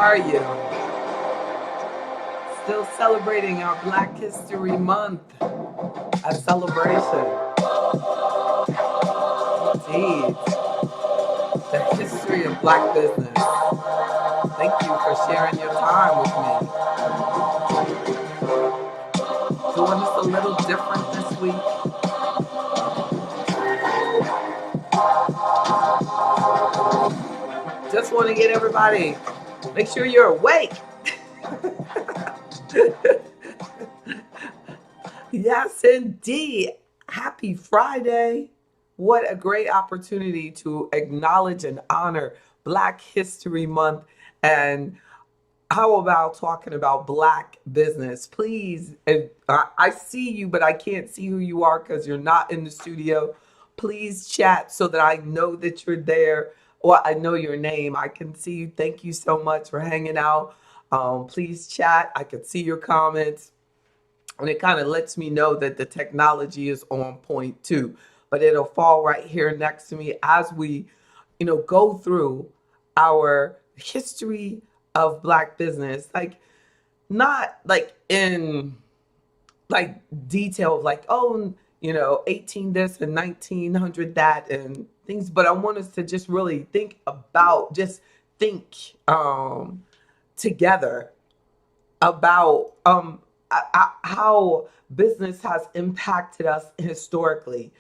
are you? Still celebrating our Black History Month, a celebration. Indeed, the history of Black business. Thank you for sharing your time with me. Doing this a little different this week. Just want to get everybody, make sure you're awake. Yes, indeed. Happy Friday. What a great opportunity to acknowledge and honor Black History Month. And how about talking about Black business? Please, if, I see you, but I can't see who you are because you're not in the studio. Please chat so that I know that you're there. Well, I know your name. I can see you. Thank you so much for hanging out. Please chat. I can see your comments. And it kind of lets me know that the technology is on point too. But it'll fall right here next to me as we, go through our history of Black business. Like, not like in like detail of like, 18 this and 1900 that and things, but I want us to just really think together about how business has impacted us historically,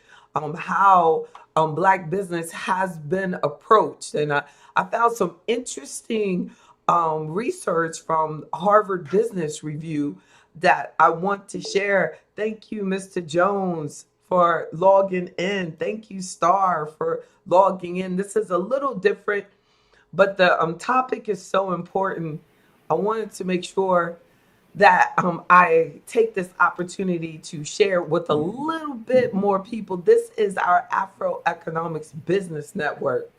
how Black business has been approached. And I found some interesting research from Harvard Business Review that I want to share. Thank you, Mr. Jones, for logging in. Thank you, Star, for logging in. This is a little different, but the topic is so important. I wanted to make sure that I take this opportunity to share with a little bit more people. This is our AfroEconomics Business Network.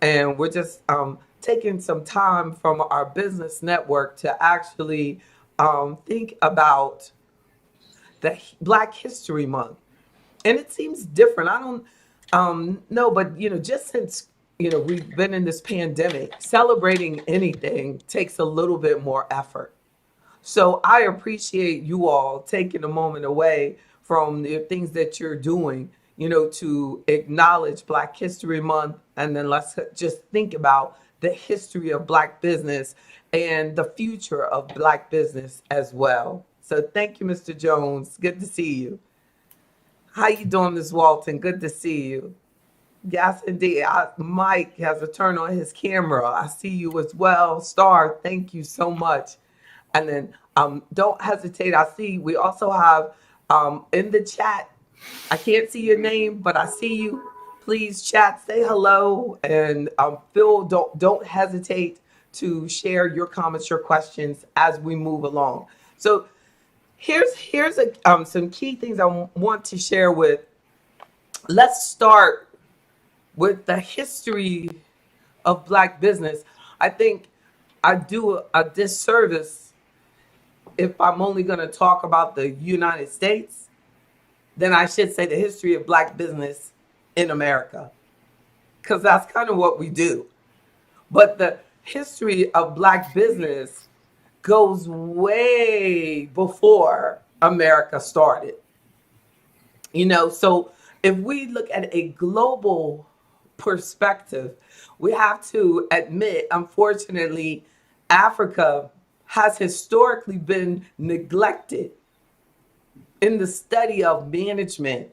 And we're just taking some time from our business network to actually think about the Black History Month. And it seems different. I don't know, but just since we've been in this pandemic, celebrating anything takes a little bit more effort. So I appreciate you all taking a moment away from the things that you're doing, to acknowledge Black History Month. And then let's just think about the history of Black business and the future of Black business as well. So thank you, Mr. Jones. Good to see you. How you doing, Ms. Walton? Good to see you. Yes, indeed. Mike has a turn on his camera. I see you as well. Star, thank you so much. And then don't hesitate. I see we also have in the chat, I can't see your name, but I see you. Please chat, say hello, and Phil, don't hesitate to share your comments, your questions as we move along. So here's some key things I want to share with. Let's start with the history of Black business. I think I do a disservice if I'm only going to talk about the United States. Then I should say the history of Black business in America, because that's kind of what we do. But the history of Black business goes way before America started. So if we look at a global perspective, we have to admit, unfortunately, Africa has historically been neglected in the study of management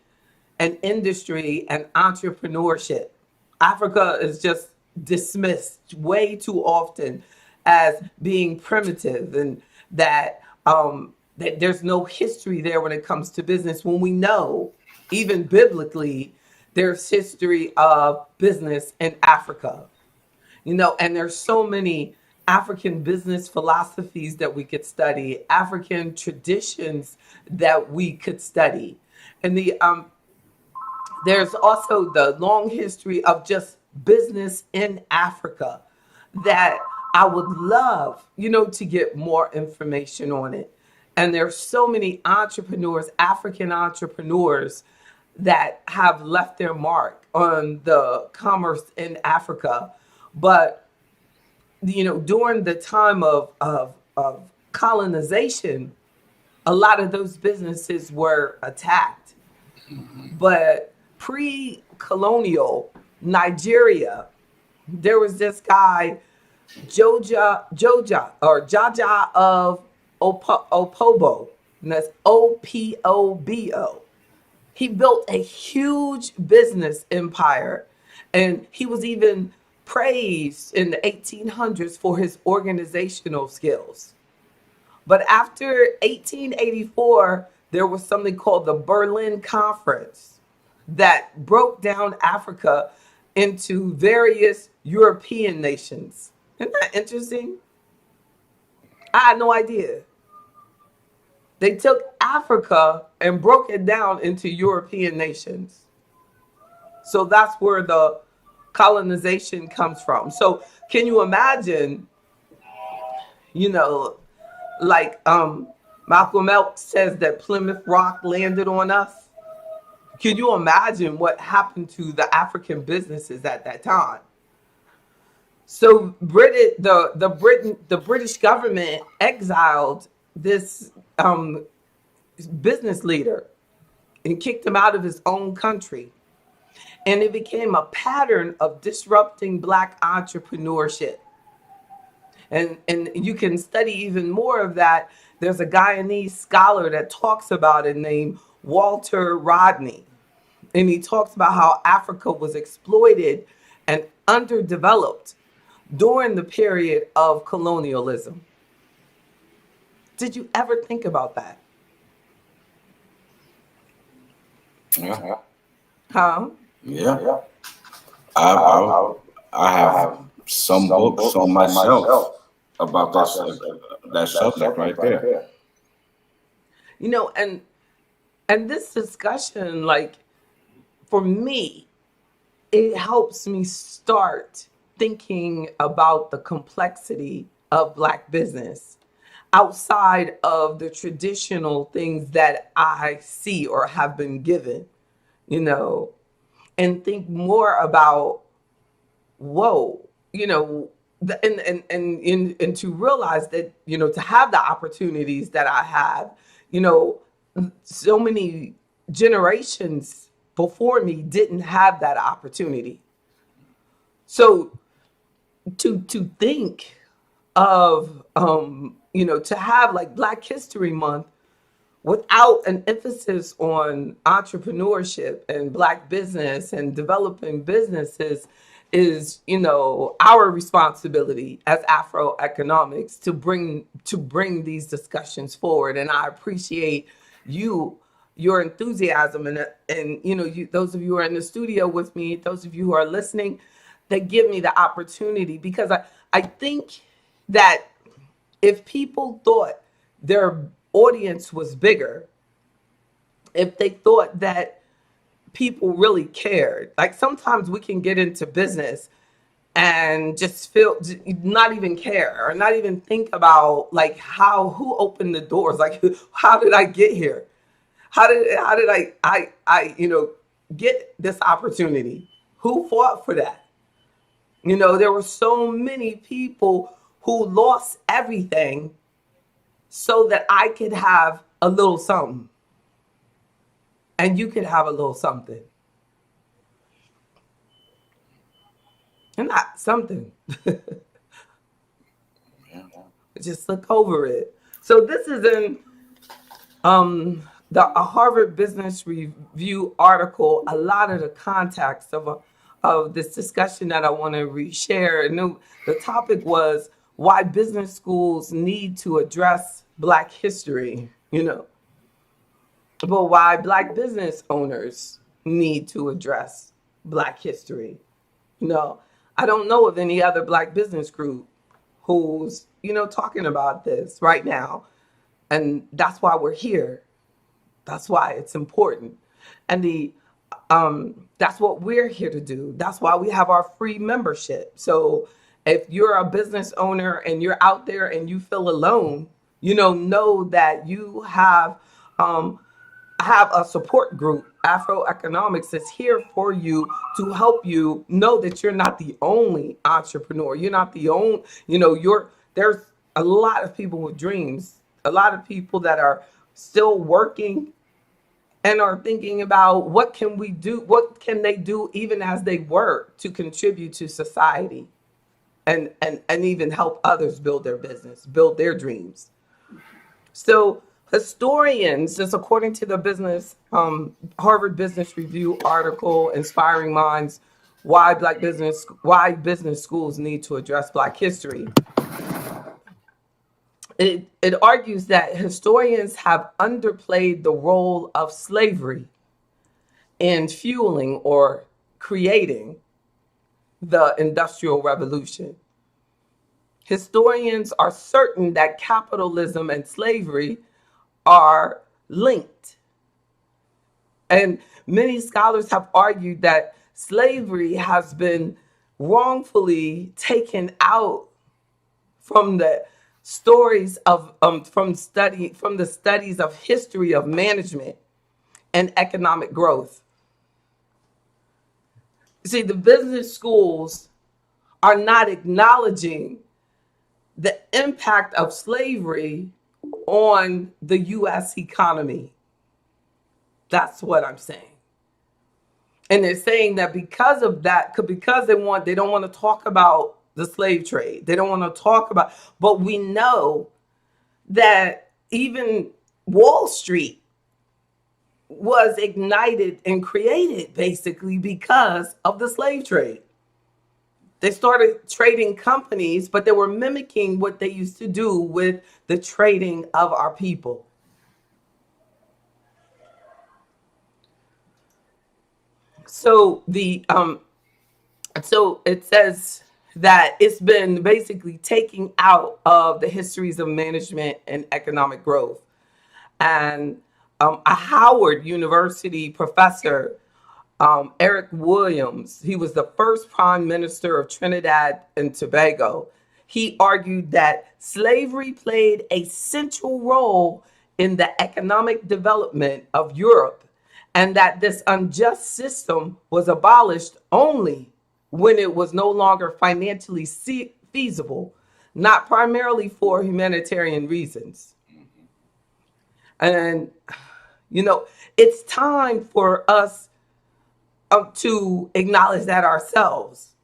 and industry and entrepreneurship. Africa is just dismissed way too often as being primitive, and that there's no history there when it comes to business, when we know, even biblically, there's history of business in Africa. And there's so many African business philosophies that we could study, African traditions that we could study. And there's also the long history of just business in Africa that I would love, to get more information on it. And there's so many entrepreneurs, African entrepreneurs, that have left their mark on the commerce in Africa. But during the time of colonization, a lot of those businesses were attacked. But pre-colonial Nigeria, there was this guy, Jaja of Opobo, and that's Opobo. He built a huge business empire, and he was even praised in the 1800s for his organizational skills. But after 1884, there was something called the Berlin Conference that broke down Africa into various European nations. Isn't that interesting? I had no idea. They took Africa and broke it down into European nations. So that's where the colonization comes from. So can you imagine, you know, like Malcolm X says that Plymouth Rock landed on us? Can you imagine what happened to the African businesses at that time? So the British government exiled this business leader and kicked him out of his own country. And it became a pattern of disrupting Black entrepreneurship. And you can study even more of that. There's a Guyanese scholar that talks about it named Walter Rodney. And he talks about how Africa was exploited and underdeveloped during the period of colonialism. Did you ever think about that? Yeah. Huh? Yeah. I have some books on myself about that subject right there. And this discussion, like, for me, it helps me start thinking about the complexity of Black business outside of the traditional things that I see or have been given, and think more about, whoa, and to realize that, to have the opportunities that I have, so many generations before me didn't have that opportunity. So to think of, to have like Black History Month without an emphasis on entrepreneurship and Black business and developing businesses is, our responsibility as AfroEconomics to bring these discussions forward. And I appreciate your enthusiasm and those of you who are in the studio with me, those of you who are listening, that give me the opportunity, because I think that if people thought their audience was bigger, if they thought that people really cared, like sometimes we can get into business and just feel not even care or not even think about like who opened the doors, like how did I get here? How did I get this opportunity? Who fought for that? There were so many people who lost everything so that I could have a little something and you could have a little something. And not something. Just look over it. So this is in a Harvard Business Review article. A lot of the context of this discussion that I want to reshare. And the topic was why business schools need to address Black history, but why Black business owners need to address Black history. I don't know of any other Black business group who's, talking about this right now. And that's why we're here. That's why it's important. And that's what we're here to do. That's why we have our free membership. So if you're a business owner and you're out there and you feel alone, know that you have have a support group. AfroEconomics is here for you to help you know that you're not the only entrepreneur. You're not the only, there's a lot of people with dreams, a lot of people that are still working and are thinking about what can we do, what can they do even as they work to contribute to society and even help others build their business, build their dreams. So historians, just according to the Harvard Business Review article, Inspiring Minds, why business schools need to address Black history. It argues that historians have underplayed the role of slavery in fueling or creating the Industrial Revolution. Historians are certain that capitalism and slavery are linked. And many scholars have argued that slavery has been wrongfully taken out from the stories of from the studies of history of management and economic growth. See, the business schools are not acknowledging the impact of slavery on the U.S. economy. That's what I'm saying. And they're saying that because of that, because they don't want to talk about the slave trade. They don't want to talk about, but we know that even Wall Street was ignited and created basically because of the slave trade. They started trading companies, but they were mimicking what they used to do with the trading of our people. So so it says that it's been basically taking out of the histories of management and economic growth. And a Howard University professor, Eric Williams, he was the first prime minister of Trinidad and Tobago. He argued that slavery played a central role in the economic development of Europe, and that this unjust system was abolished only when it was no longer financially feasible, not primarily for humanitarian reasons. And, it's time for us to acknowledge that ourselves,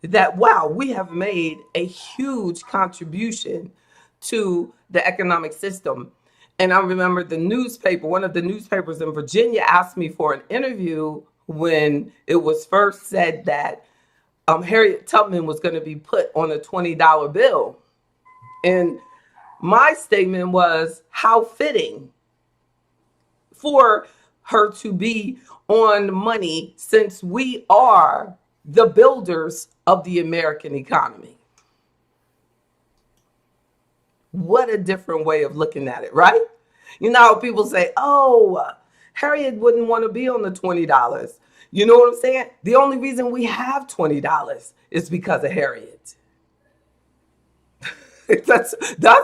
that, wow, we have made a huge contribution to the economic system. And I remember one of the newspapers in Virginia asked me for an interview when it was first said that Harriet Tubman was going to be put on a $20 bill. And my statement was, how fitting for her to be on money, since we are the builders of the American economy. What a different way of looking at it, right? People say, oh, Harriet wouldn't want to be on the $20. You know what I'm saying? The only reason we have $20 is because of Harriet. That's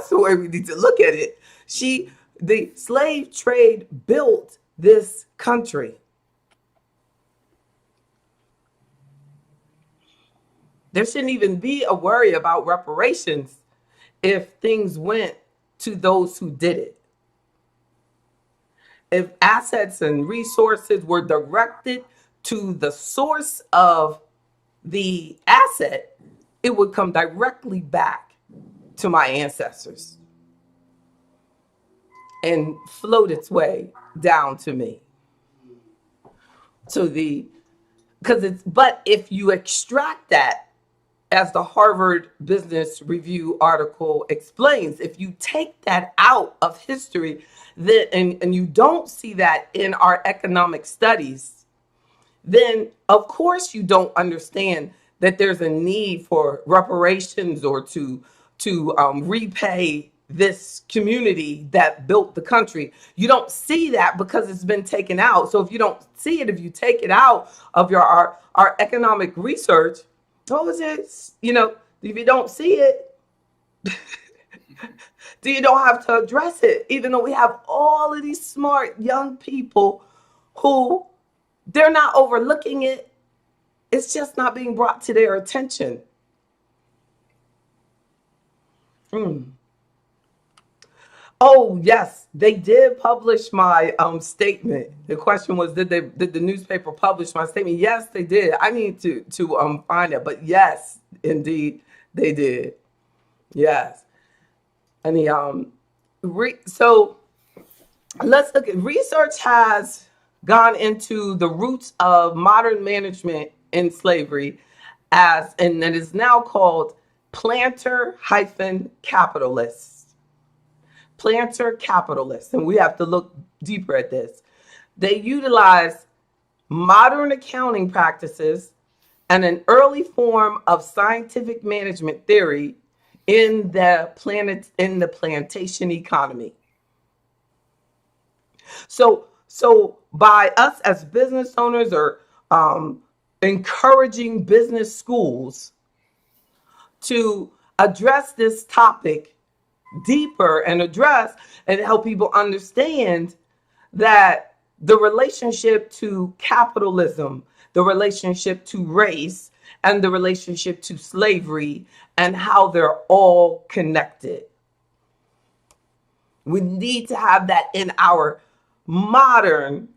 the way we need to look at it. The slave trade built this country. There shouldn't even be a worry about reparations if things went to those who did it. If assets and resources were directed to the source of the asset, it would come directly back to my ancestors and float its way down to me. But if you extract that, as the Harvard Business Review article explains, if you take that out of history, and you don't see that in our economic studies, then of course you don't understand that there's a need for reparations or to repay this community that built the country. You don't see that because it's been taken out. So if you don't see it, if you take it out of our economic research, what was it? If you don't see it, You don't have to address it, even though we have all of these smart young people who they're not overlooking it. It's just not being brought to their attention. Mm. Oh yes, they did publish my statement. The question was, did the newspaper publish my statement? Yes, they did. I need to find it, but yes, indeed, they did. Yes, and the so let's look at research has gone into the roots of modern management in slavery and it is now called planter hyphen capitalists. Planter capitalists, and we have to look deeper at this. They utilize modern accounting practices and an early form of scientific management theory in the plantation economy. So by us as business owners or encouraging business schools to address this topic deeper and help people understand that the relationship to capitalism, the relationship to race, and the relationship to slavery, and how they're all connected. We need to have that in our modern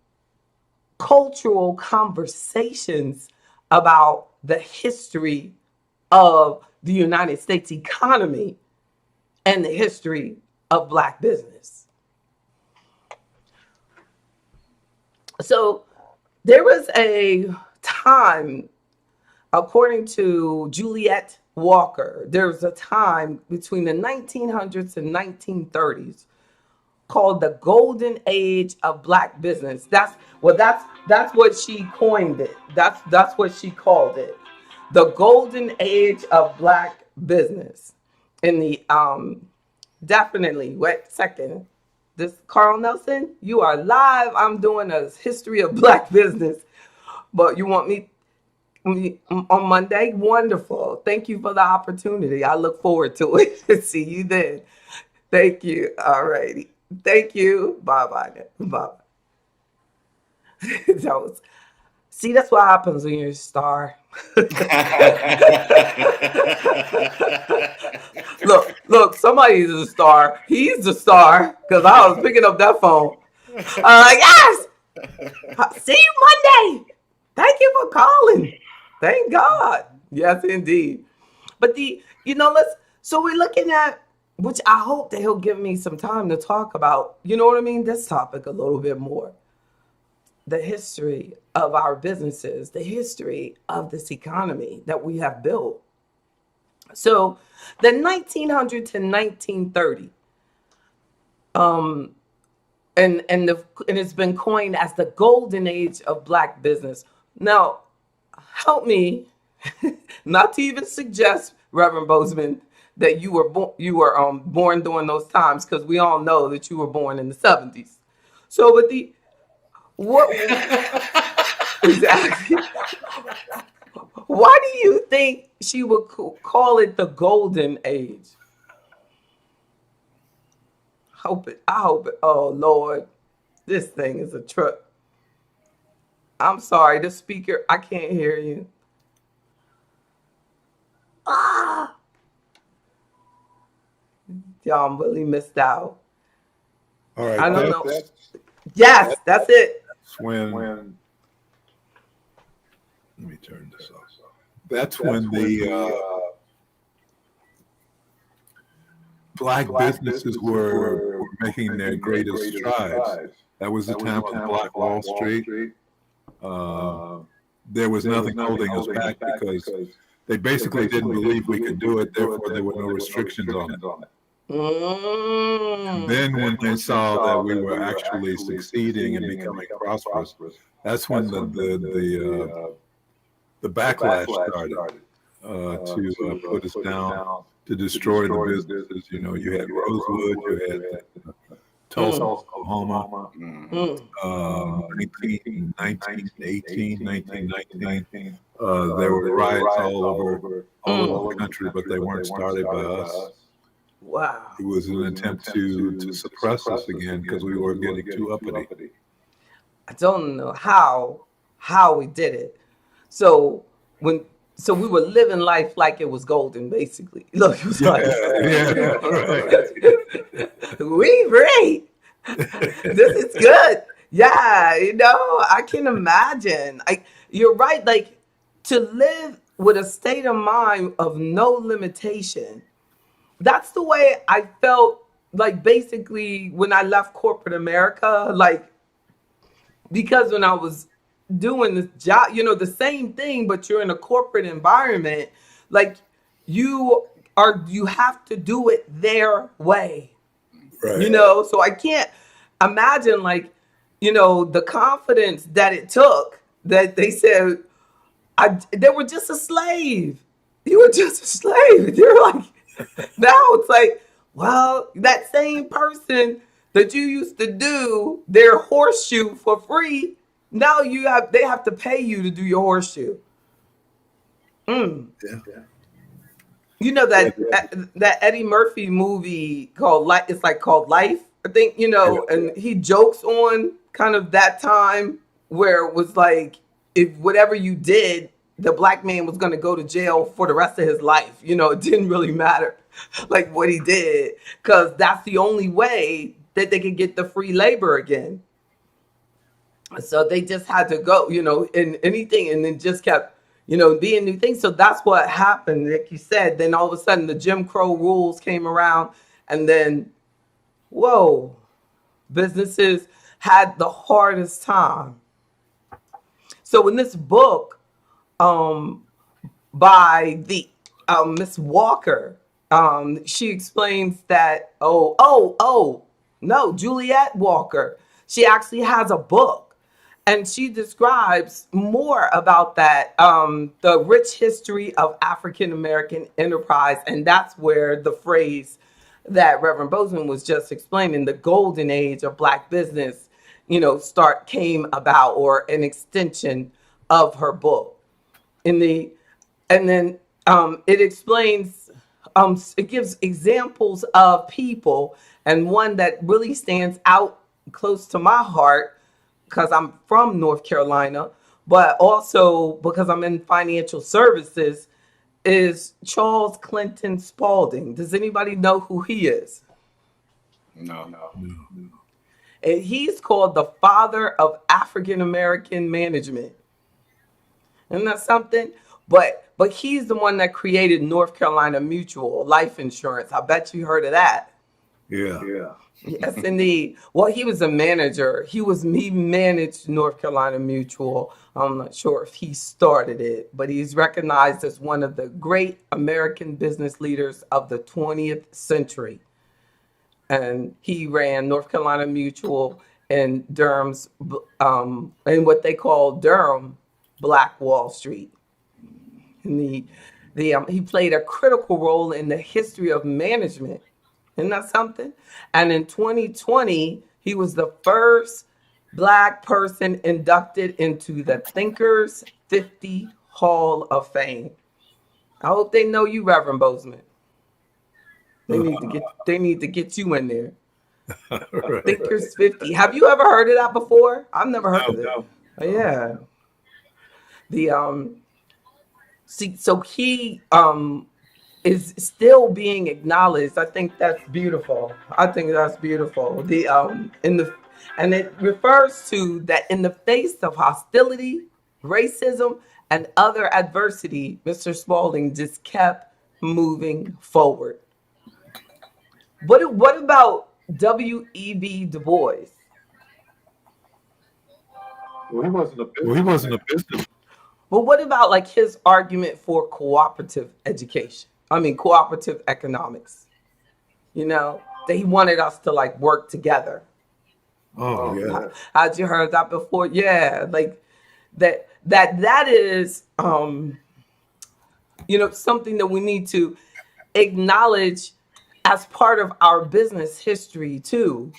cultural conversations about the history of the United States economy and the history of Black business. So there was a time, according to Juliet Walker, there was a time between the 1900s and 1930s called the golden age of Black business. That's what she coined it. That's what she called it. The golden age of Black business. In the definitely, wait a second. This Carl Nelson, you are live. I'm doing a history of Black business. But you want me on Monday? Wonderful. Thank you for the opportunity. I look forward to it. See you then. Thank you. All righty. Thank you. Bye-bye. Bye. See, that's what happens when you're a star. Look, somebody's a star. He's the star because I was picking up that phone. Yes. See you Monday. Thank you for calling. Thank God. Yes, indeed. But so we're looking at, which I hope that he'll give me some time to talk about, you know what I mean? This topic a little bit more. The history of our businesses, the history of this economy that we have built. So the 1900 to 1930, and it's been coined as the golden age of Black business. Now, help me not to even suggest, Reverend Bozeman, that you were born during those times, because we all know that you were born in the 70s. So with what exactly? Why do you think she would call it the golden age? I hope it. Oh Lord, this thing is a truck. I'm sorry, the speaker, I can't hear you. Y'all really missed out. All right. I don't know. Yes, that's it. When let me turn this off. That's when the Black businesses were making their greatest strides. That was the time of Black Wall Street. There was nothing holding us back because they basically didn't believe we could do it. Therefore, there were no restrictions on it. And then when they saw that we were actually succeeding and becoming prosperous, that's when the backlash started to put us down, to destroy the businesses. You know, you had Rosewood, you had Tulsa, Oklahoma, 1918, 1919. There were riots all over the country, but they weren't started by us. Wow. It was an attempt to suppress us again because we were getting too uppity. I don't know how we did it. So when so we were living life like it was golden, basically. Look, it was like Yeah, right. we great. This is good. Yeah, I can imagine. You're right. Like to live with a state of mind of no limitation. That's the way I felt like basically when I left corporate America. Like because when I was doing this job, the same thing, but you're in a corporate environment, like you have to do it their way. Right. So I can't imagine like, the confidence that it took that they said they were just a slave. You were just a slave. You're like, now it's like, well, that same person that you used to do their horseshoe for free, now they have to pay you to do your horseshoe. Mm. Yeah. You know that Eddie Murphy movie called Life. It's like called Life, I think. And he jokes on kind of that time where it was like if whatever you did, the black man was going to go to jail for the rest of his life. It didn't really matter like what he did because that's the only way that they could get the free labor again. So they just had to go, in anything, and then just kept, being new things. So that's what happened, like you said. Then all of a sudden, the Jim Crow rules came around, and then, whoa, businesses had the hardest time. So in this book, by the Miss Walker, she explains that no, Juliet Walker. She actually has a book. And she describes more about that, the rich history of African American enterprise. And that's where the phrase that Reverend Bozeman was just explaining, the golden age of black business, came about, or an extension of her book. And then it explains, it gives examples of people, and one that really stands out close to my heart because I'm from North Carolina, but also because I'm in financial services, is Charles Clinton Spalding. Does anybody know who he is? No. And he's called the father of African American management. Isn't that something? But he's the one that created North Carolina Mutual life insurance. I bet you heard of that. Yeah. Yes, indeed. Well, he was a manager. He managed North Carolina Mutual. I'm not sure if he started it, but he's recognized as one of the great American business leaders of the 20th century. And he ran North Carolina Mutual and Durham's, and what they call Durham Black Wall Street. And he played a critical role in the history of management. Isn't that something? And in 2020, he was the first black person inducted into the Thinkers 50 Hall of Fame. I hope they know you, Reverend Bozeman. They need to get you in there. Right. Thinkers 50. Have you ever heard of that before? I've never heard of it. No. Yeah. So he is still being acknowledged. I think that's beautiful. And it refers to that in the face of hostility, racism, and other adversity, Mr. Spalding just kept moving forward. What about W.E.B. Du Bois? Well, he wasn't a business. But what about like his argument for cooperative economics? That he wanted us to like work together. Oh, yeah. Had you heard that before? Yeah, like that is something that we need to acknowledge as part of our business history too.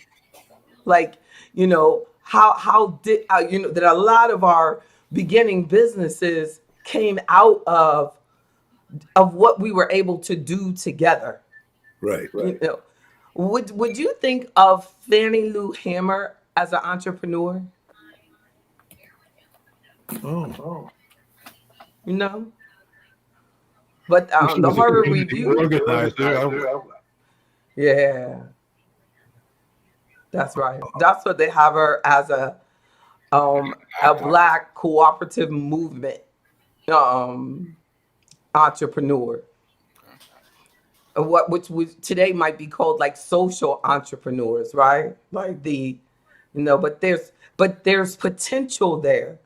Like, how did that a lot of our beginning businesses came out of what we were able to do together. Right. You know, would you think of Fannie Lou Hamer as an entrepreneur? Oh, You know, but well, she the was a Harvard community Review, organizer. yeah, that's right. That's what they have her as a black cooperative movement um entrepreneur. What which was today might be called like social entrepreneurs, right? Like but there's potential there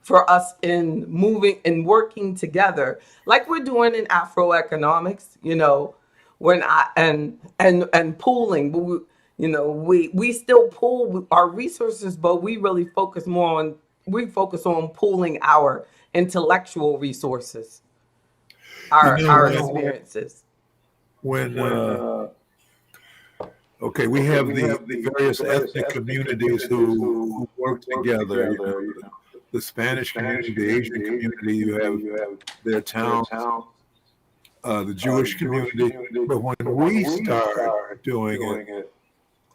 for us in moving and working together like we're doing in Afroeconomics, when I and pooling. But we still pool our resources, but we focus on pooling our intellectual resources, You know, our experiences. when okay, we have the various ethnic communities who work together. The Spanish community, the Asian community. You have their towns, the Jewish community. But when we start doing it,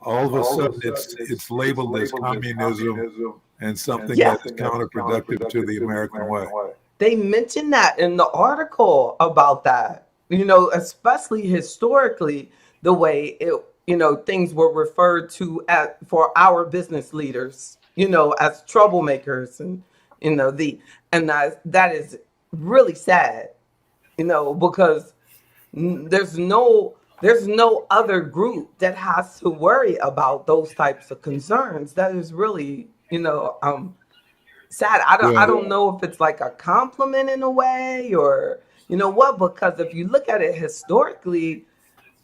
all of a sudden it's labeled as communism and something Yeah. that is counterproductive to the American way. They mentioned that in the article about that, especially historically, the way things were referred to for our business leaders, as troublemakers. And, that is really sad, because there's no other group that has to worry about those types of concerns. That is really, sad. I don't Yeah, know if it's like a compliment in a way, or what, because if you look at it historically,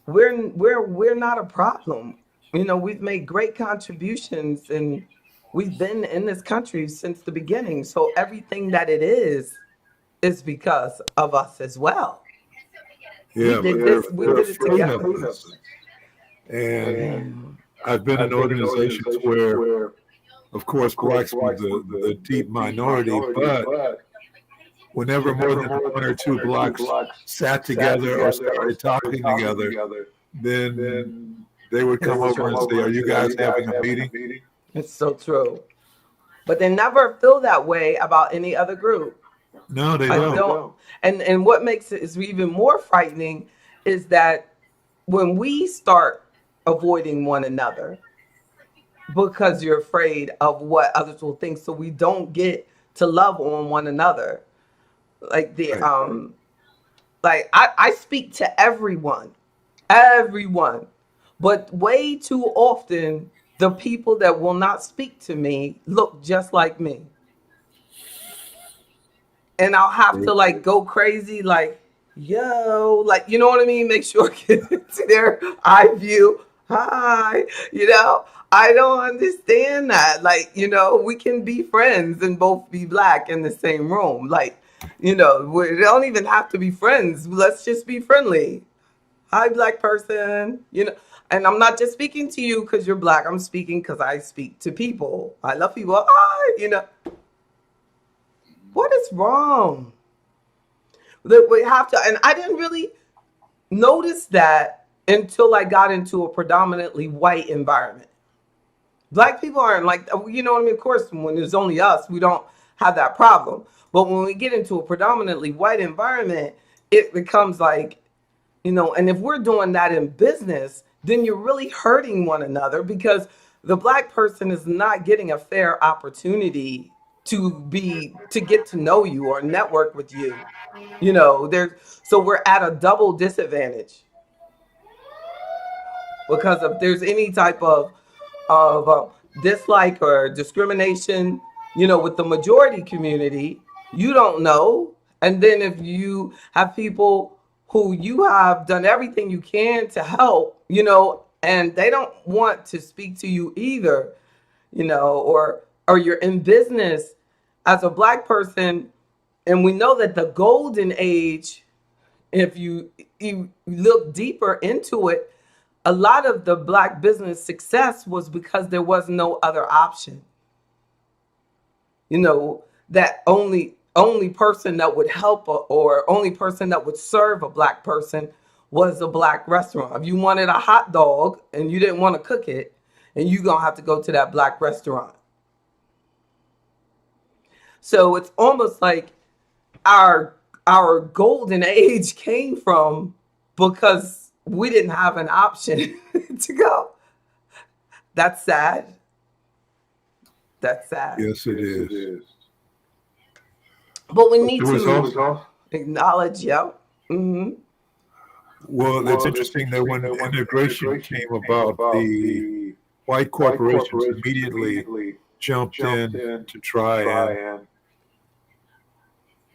we're not a problem. We've made great contributions, and we've been in this country since the beginning. So everything that it is because of us as well. We yeah, did but this. We they're did it afraid of together. us. And Yeah. I've been in organizations where, of course, blacks were the deep minority, but whenever more than one or two blacks sat together or started talking together, then they would come It's over and true. say, "Are you guys having a meeting?" It's so true. But they never feel that way about any other group. No, they I don't. don't. And what makes it is even more frightening is that when we start avoiding one another because you're afraid of what others will think, so we don't get to love on one another. Like the Right. like I speak to everyone, but way too often the people that will not speak to me look just like me, and I'll have to like go crazy, like, yo, like, you know what I mean? Make sure I get into their eye view. Hi, I don't understand that. Like, we can be friends and both be black in the same room. Like, we don't even have to be friends. Let's just be friendly. Hi, black person. And I'm not just speaking to you because you're black. I'm speaking because I speak to people. I love people. Hi. What is wrong? That we have to, and I didn't really notice that until I got into a predominantly white environment. Black people aren't like, you know what I mean? Of course, when there's only us, we don't have that problem. But when we get into a predominantly white environment, it becomes like, and if we're doing that in business, then you're really hurting one another, because the black person is not getting a fair opportunity to get to know you or network with you. So we're at a double disadvantage, because if there's any type of dislike or discrimination, with the majority community, you don't know. And then if you have people who you have done everything you can to help, and they don't want to speak to you either, or you're in business as a black person, and we know that the golden age, if you look deeper into it, a lot of the black business success was because there was no other option. That only person that would help, or only person that would serve a black person was a black restaurant. If you wanted a hot dog and you didn't want to cook it, and you're going to have to go to that black restaurant. So it's almost like our golden age came from because we didn't have an option to go. That's sad. That's sad. Yes, it is. But we need There was to also, acknowledge, well, it's interesting that when integration came about, the white corporations immediately jumped in to try and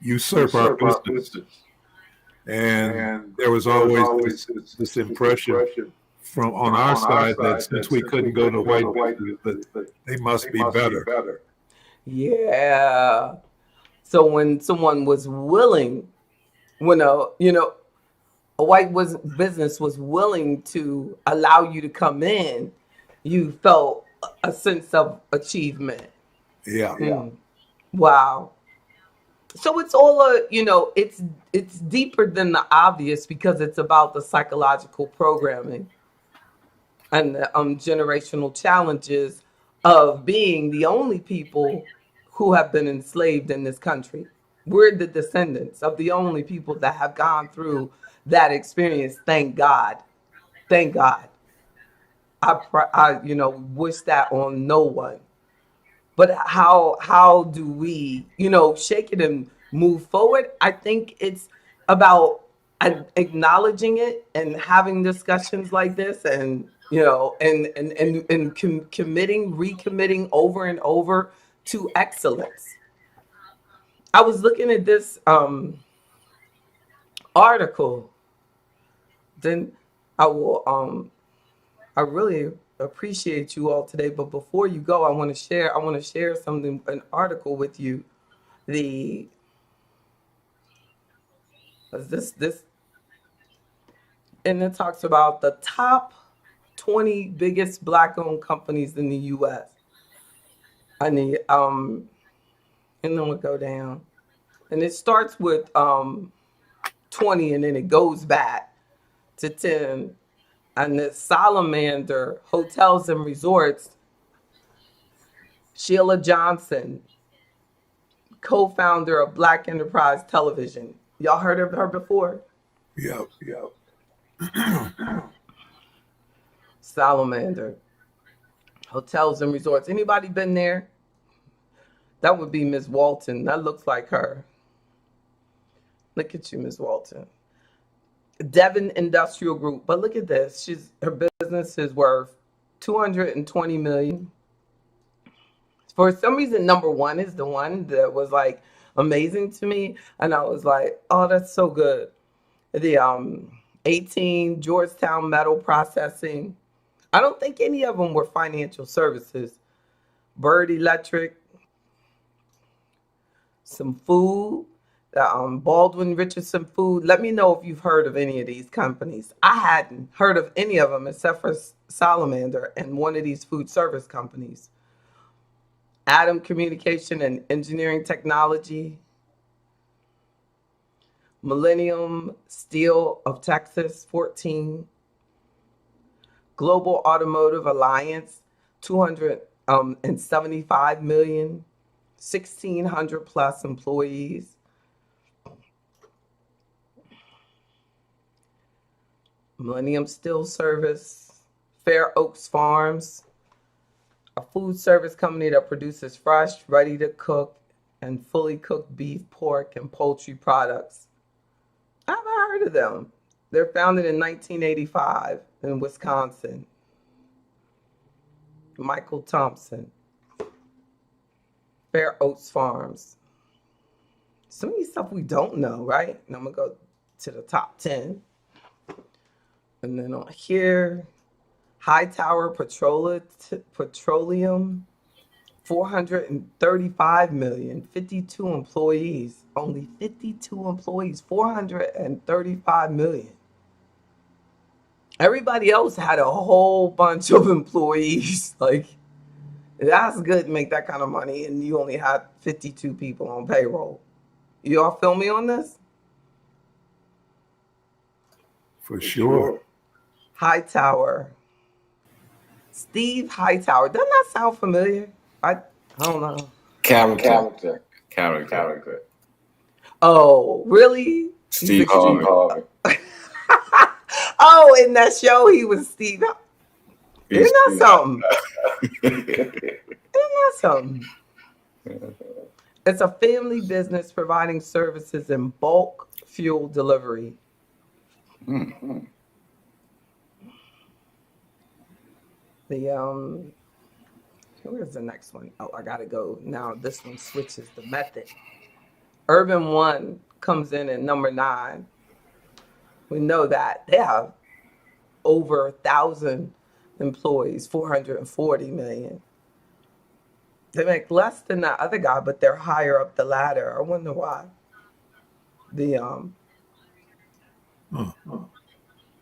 usurp our business. And there was always this impression from on our side that since we couldn't go to white business, that they must be better. Yeah. So when someone was willing, when a white business was willing to allow you to come in, you felt a sense of achievement. Yeah. Wow. So it's all it's deeper than the obvious because it's about the psychological programming and the generational challenges of being the only people who have been enslaved in this country. We're the descendants of the only people that have gone through that experience. Thank God. Thank God. I wish that on no one. But how do we, shake it and move forward? I think it's about acknowledging it and having discussions like this, and recommitting over and over to excellence. I was looking at this article. Then I really appreciate you all today. But before you go, I want to share something, an article with you. This and it talks about the top 20 biggest black-owned companies in the U.S. And then we'll go down, and it starts with 20, and then it goes back to 10. And the Salamander Hotels and Resorts, Sheila Johnson, co-founder of Black Enterprise Television. Y'all heard of her before? Yep. Salamander Hotels and Resorts. Anybody been there? That would be Ms. Walton. That looks like her. Look at you, Ms. Walton. Devon Industrial Group. But look at this. Her business is worth $220 million. For some reason, number one is the one that was like amazing to me. And I was like, oh, that's so good. The 18 Georgetown Metal Processing. I don't think any of them were financial services. Bird Electric. Some food. Baldwin Richardson Food. Let me know if you've heard of any of these companies. I hadn't heard of any of them except for Salamander and one of these food service companies. Adam Communication and Engineering Technology. Millennium Steel of Texas, 14. Global Automotive Alliance, 275 million, 1,600 plus employees. Millennium Steel Service, Fair Oaks Farms, a food service company that produces fresh, ready to cook, and fully cooked beef, pork, and poultry products. I haven't heard of them. They're founded in 1985 in Wisconsin. Michael Thompson, Fair Oaks Farms. Some of these stuff we don't know, right? And I'm going to go to the top 10. And then on here, Hightower Petroleum, 435 million, 52 employees, only 52 employees, 435 million. Everybody else had a whole bunch of employees. Like, that's good to make that kind of money, and you only had 52 people on payroll. You all feel me on this? For sure. Hightower. Steve Hightower. Doesn't that sound familiar? I don't know. Character. Oh, really? Steve Harvey. Oh, in that show, he was Steve. Isn't that something? Isn't that something? It's a family business providing services in bulk fuel delivery. The where's the next one? Oh, I gotta go. Now this one switches the method. Urban One comes in at number 9. We know that they have over 1,000 employees, 440 million. They make less than that other guy, but they're higher up the ladder. I wonder why. And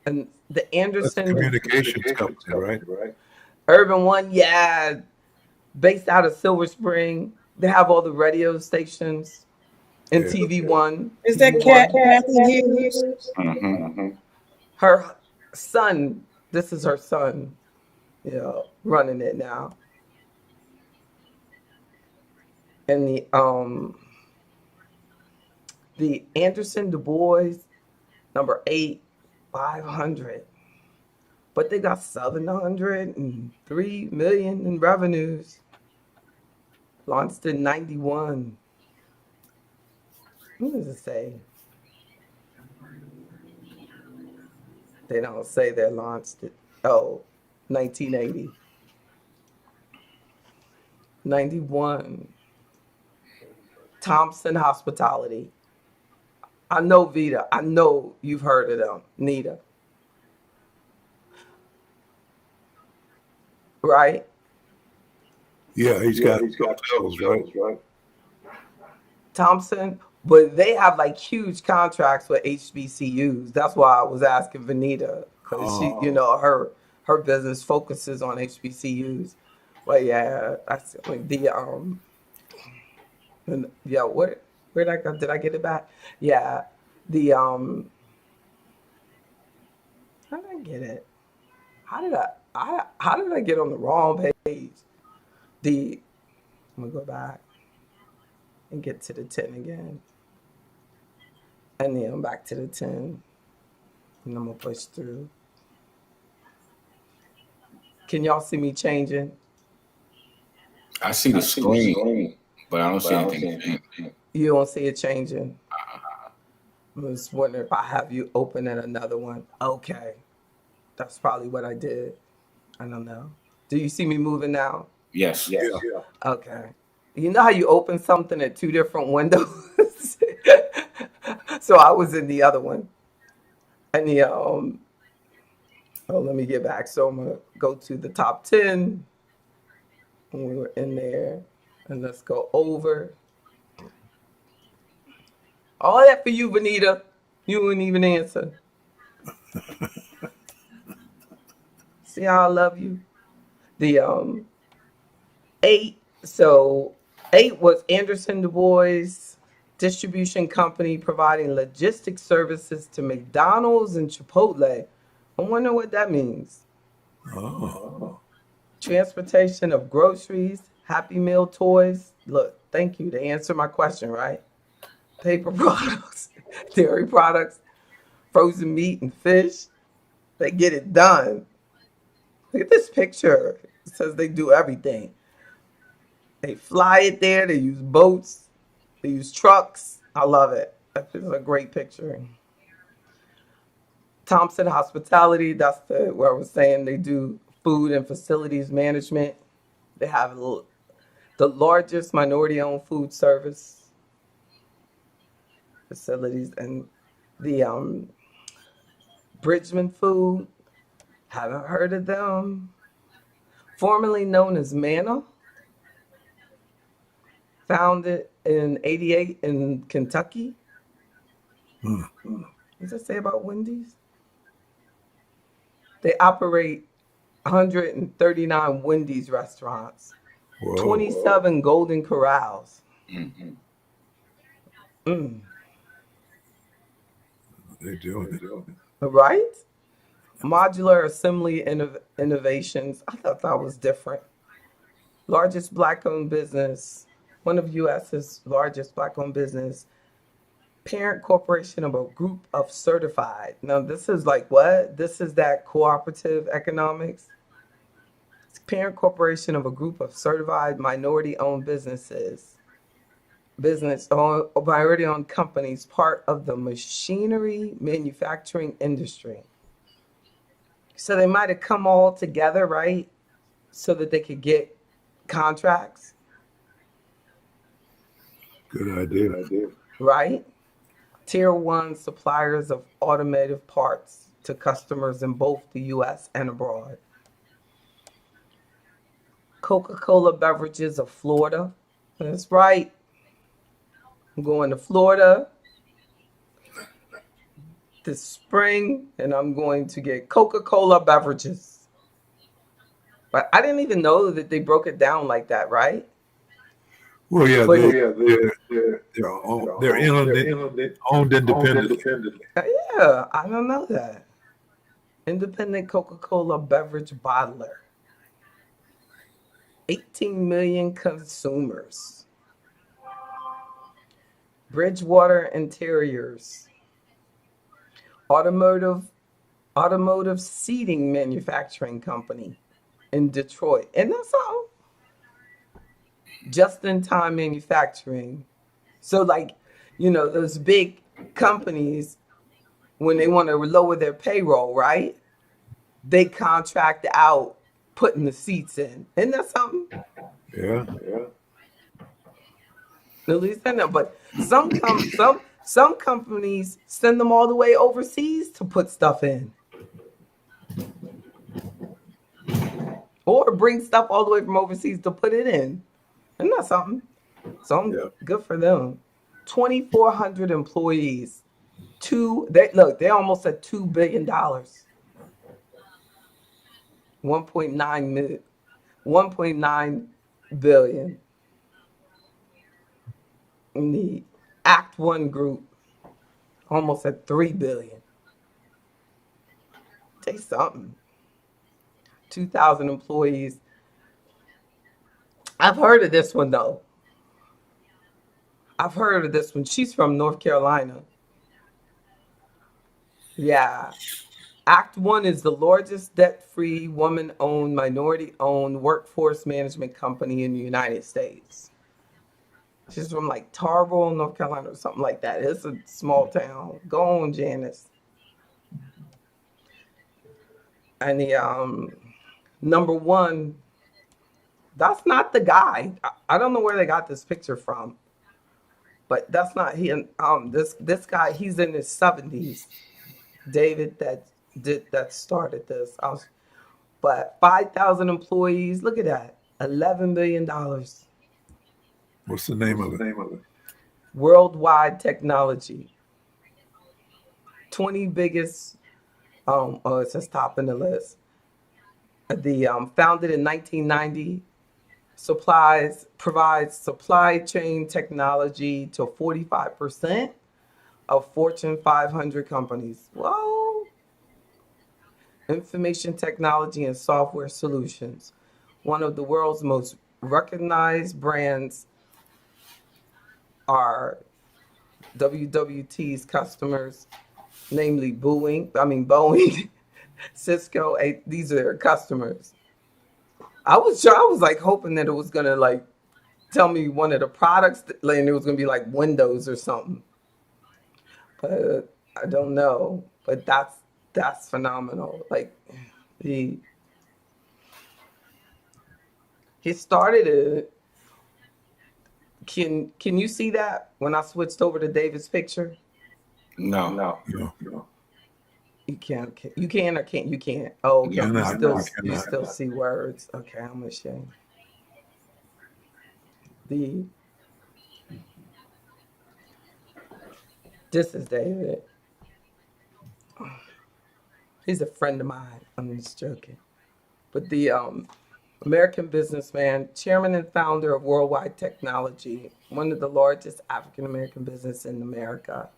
the That's a Anderson communications company, right? Urban One, yeah, based out of Silver Spring. They have all the radio stations and Yeah. TV One. Is that Kathy Hughes? Her son, this is her son, running it now. And the Anderson Du Bois, number 8, 500. But they got 703 million in revenues. Launched in 91. What does it say? They don't say they launched it. Oh, 1980. 91. Thompson Hospitality. I know Vita. I know you've heard of them. Nita. Right? Yeah, he's got hotels, right? Thompson, but they have like huge contracts with HBCUs. That's why I was asking Vanita, because she, her business focuses on HBCUs. But yeah, that's like where did I go? Did I get it back? Yeah, how did I get it? How did I get on the wrong page? I'm gonna go back and get to the 10 again. And then I'm back to the 10. And I'm gonna push through. Can y'all see me changing? I see the screen, but I don't see anything. You don't see it changing? I was wondering if I have you open at another one. Okay. That's probably what I did. I don't know. Do you see me moving now? Yes. Okay. You know how you open something at 2 different windows? So I was in the other one. And let me get back. So I'm going to go to the top 10. And we were in there. And let's go over. All that for you, Vanita. You wouldn't even answer. See how I love you? The 8. So 8 was Anderson Du Bois Distribution Company providing logistics services to McDonald's and Chipotle. I wonder what that means. Oh. Transportation of groceries, Happy Meal toys. Look, thank you to answer my question, right? Paper products, dairy products, frozen meat and fish. They get it done. Look at this picture. It says they do everything. They fly it there. They use boats. They use trucks. I love it. That's a great picture. Thompson Hospitality, that's where I was saying they do food and facilities management. They have the largest minority-owned food service facilities, and the Bridgman Food. Haven't heard of them. Formerly known as Manna. Founded in 88 in Kentucky. What does it say about Wendy's? They operate 139 Wendy's restaurants, Whoa. 27 Golden Corrals. They're doing it. right? Modular assembly innovations. I thought that was different. Largest black-owned business, one of U.S.'s largest black-owned business, parent corporation of a group of certified. Now, this is like what? This is that cooperative economics. It's parent corporation of a group of certified minority-owned minority-owned companies, part of the machinery manufacturing industry. So they might have come all together, right? So that they could get contracts, Good idea. right? Tier 1 suppliers of automotive parts to customers in both the US and abroad. Coca-Cola Beverages of Florida. That's right. I'm going to Florida this spring and I'm going to get Coca-Cola Beverages. But I didn't even know that they broke it down like that, right? Well, yeah, But they're owned independently. yeah, I don't know that. Independent Coca-Cola beverage bottler. 18 million consumers. Bridgewater Interiors. Automotive seating manufacturing company in Detroit. And that's all. Just-in-time manufacturing. So like, those big companies, when they want to lower their payroll, right? They contract out putting the seats in. Isn't that something? Yeah. At least I know. But some companies send them all the way overseas to put stuff in. Or bring stuff all the way from overseas to put it in. Isn't that something? So good for them. 2,400 employees. They're almost at $2 billion. 1.9 billion. In the Act One group, almost at 3 billion. Say something. 2,000 employees. I've heard of this one though. I've heard of this one. She's from North Carolina. Yeah. Act One is the largest debt-free, woman-owned, minority-owned workforce management company in the United States. She's from like Tarboro, North Carolina, or something like that. It's a small town. Go on, Janice. And the number one, that's not the guy. I don't know where they got this picture from, but that's not he. This guy, he's in his 70s. David that started this. But 5,000 employees. Look at that. $11 billion. What's the name of it? Worldwide technology. 20 biggest. It says top in the list. The founded in 1990, provides supply chain technology to 45% of Fortune 500 companies. Whoa! Information technology and software solutions. One of the world's most recognized brands are WWT's customers, namely Boeing, Cisco. These are their customers. I was like hoping that it was gonna like tell me one of the products, and it was gonna be like Windows or something. But I don't know. But that's phenomenal. Like he started it. Can you see that when I switched over to David's picture? No. You can't. You can or can't. You can't. Oh, okay. No, You still see words. Okay, I'm ashamed. This is David. He's a friend of mine. I'm just joking. But the American businessman, chairman and founder of Worldwide Technology, one of the largest African American business in America.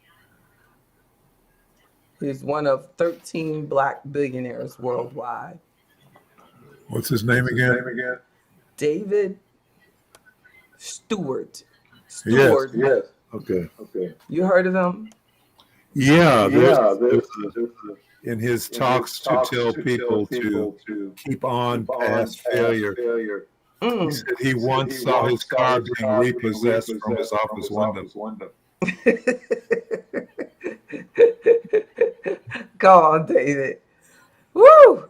He's one of 13 black billionaires worldwide. What's his name again? David Stewart. Yes. Okay. You heard of him? Yeah. In his talks to tell people to keep on past failure, he said he once saw his car being repossessed from his office window. Come on, David. Woo!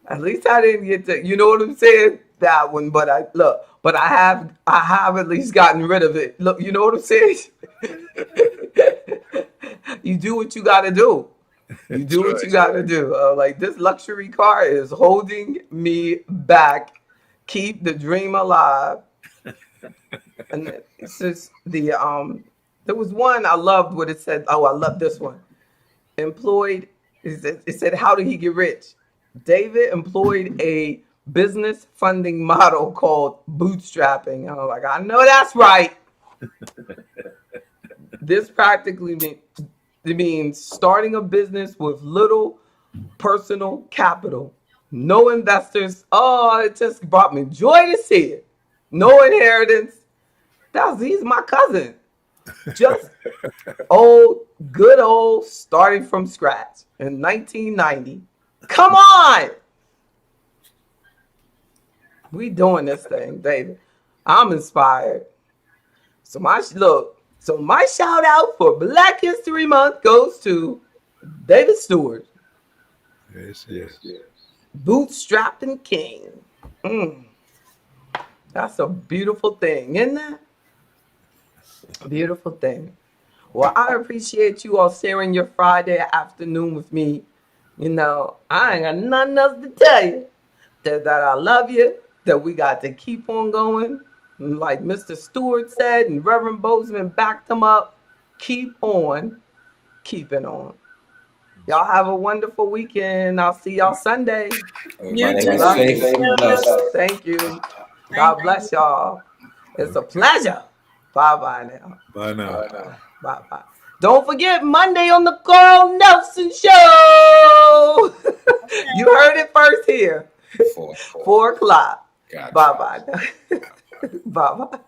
At least I didn't get to, you know what I'm saying? That one, but I have at least gotten rid of it. Look, you know what I'm saying? You do what you got to do. You do what you got to do. Like, this luxury car is holding me back. Keep the dream alive. And it's just there was one I loved what it said. Oh, I love this one. Employed, it said, how did he get rich? David employed a business funding model called bootstrapping. I was like, I know that's right. This practically means starting a business with little personal capital, no investors. Oh, it just brought me joy to see it. No inheritance. He's my cousin. Just good old starting from scratch in 1990. Come on. We doing this thing, David. I'm inspired. So my shout out for Black History Month goes to David Stewart. Yes. Bootstrapping King. That's a beautiful thing, isn't that? A beautiful thing. Well, I appreciate you all sharing your Friday afternoon with me. You know, I ain't got nothing else to tell you. That I love you, that we got to keep on going. And like Mr. Stewart said, and Reverend Bozeman backed him up. Keep on keeping on. Y'all have a wonderful weekend. I'll see y'all Sunday. Everybody be safe and blessed. Thank you. God bless y'all. It's a pleasure. Bye-bye now. Bye now. Bye-bye. Don't forget Monday on the Carl Nelson Show. You heard it first here. 4 o'clock. Gotcha. Bye-bye. Bye-bye.